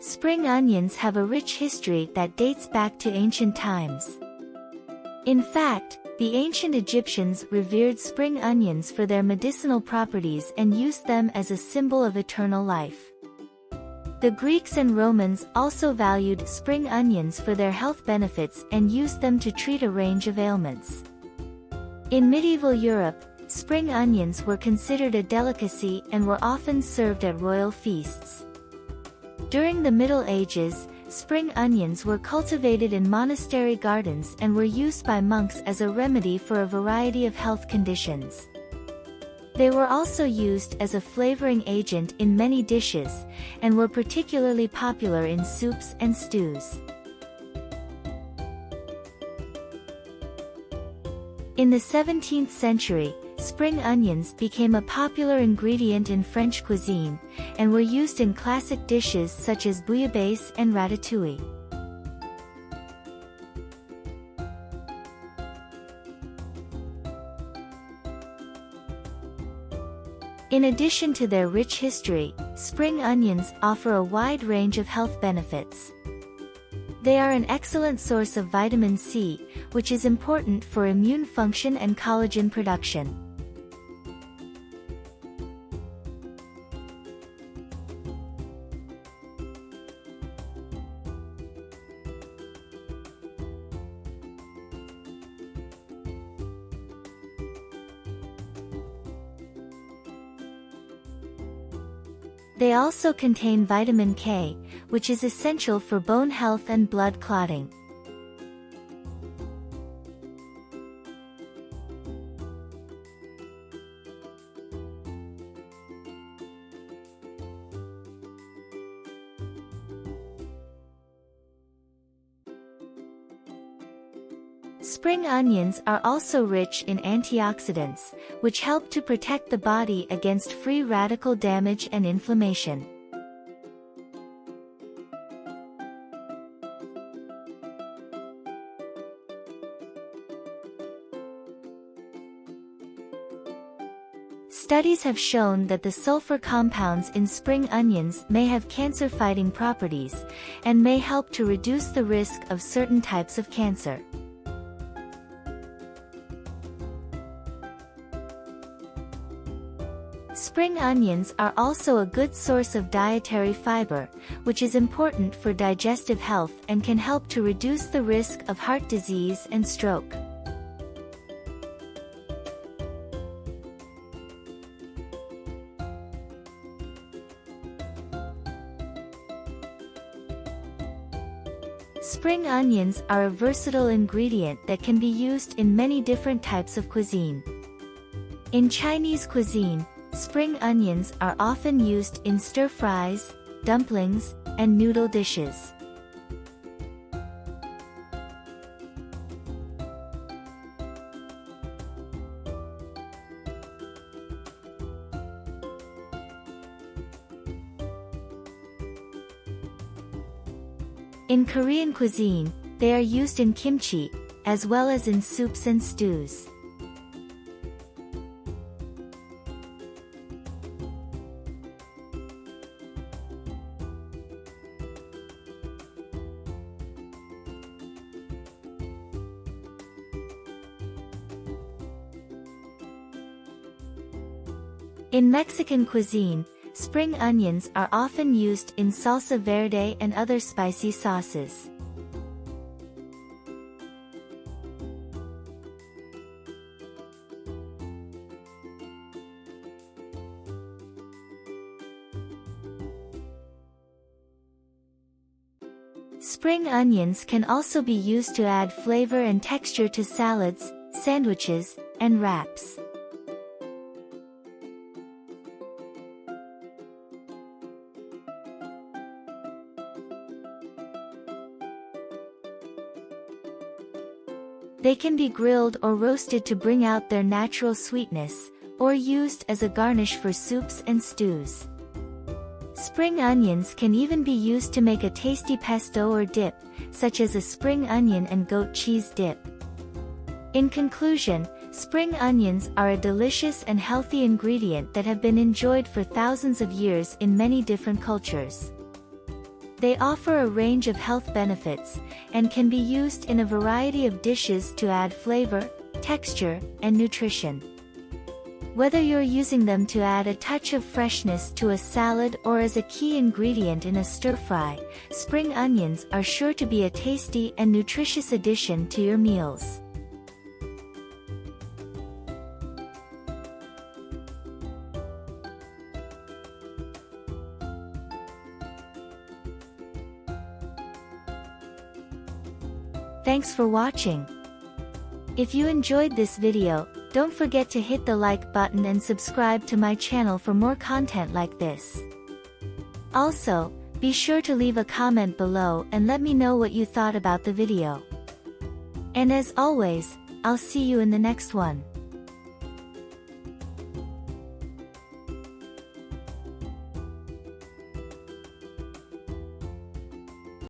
Spring onions have a rich history that dates back to ancient times. In fact, the ancient Egyptians revered spring onions for their medicinal properties and used them as a symbol of eternal life. The Greeks and Romans also valued spring onions for their health benefits and used them to treat a range of ailments. In medieval Europe, spring onions were considered a delicacy and were often served at royal feasts. During the Middle Ages, spring onions were cultivated in monastery gardens and were used by monks as a remedy for a variety of health conditions. They were also used as a flavoring agent in many dishes, and were particularly popular in soups and stews. In the 17th century, spring onions became a popular ingredient in French cuisine, and were used in classic dishes such as bouillabaisse and ratatouille. In addition to their rich history, spring onions offer a wide range of health benefits. They are an excellent source of vitamin C, which is important for immune function and collagen production. They also contain vitamin K, which is essential for bone health and blood clotting. Spring onions are also rich in antioxidants, which help to protect the body against free radical damage and inflammation. Studies have shown that the sulfur compounds in spring onions may have cancer-fighting properties, and may help to reduce the risk of certain types of cancer. Spring onions are also a good source of dietary fiber, which is important for digestive health and can help to reduce the risk of heart disease and stroke. Spring onions are a versatile ingredient that can be used in many different types of cuisine. In Chinese cuisine, spring onions are often used in stir-fries, dumplings, and noodle dishes. In Korean cuisine, they are used in kimchi, as well as in soups and stews. In Mexican cuisine, spring onions are often used in salsa verde and other spicy sauces. Spring onions can also be used to add flavor and texture to salads, sandwiches, and wraps. They can be grilled or roasted to bring out their natural sweetness, or used as a garnish for soups and stews. Spring onions can even be used to make a tasty pesto or dip, such as a spring onion and goat cheese dip. In conclusion, spring onions are a delicious and healthy ingredient that have been enjoyed for thousands of years in many different cultures. They offer a range of health benefits, and can be used in a variety of dishes to add flavor, texture, and nutrition. Whether you're using them to add a touch of freshness to a salad or as a key ingredient in a stir-fry, spring onions are sure to be a tasty and nutritious addition to your meals. Thanks for watching. If you enjoyed this video, don't forget to hit the like button and subscribe to my channel for more content like this. Also, be sure to leave a comment below and let me know what you thought about the video. And as always, I'll see you in the next one.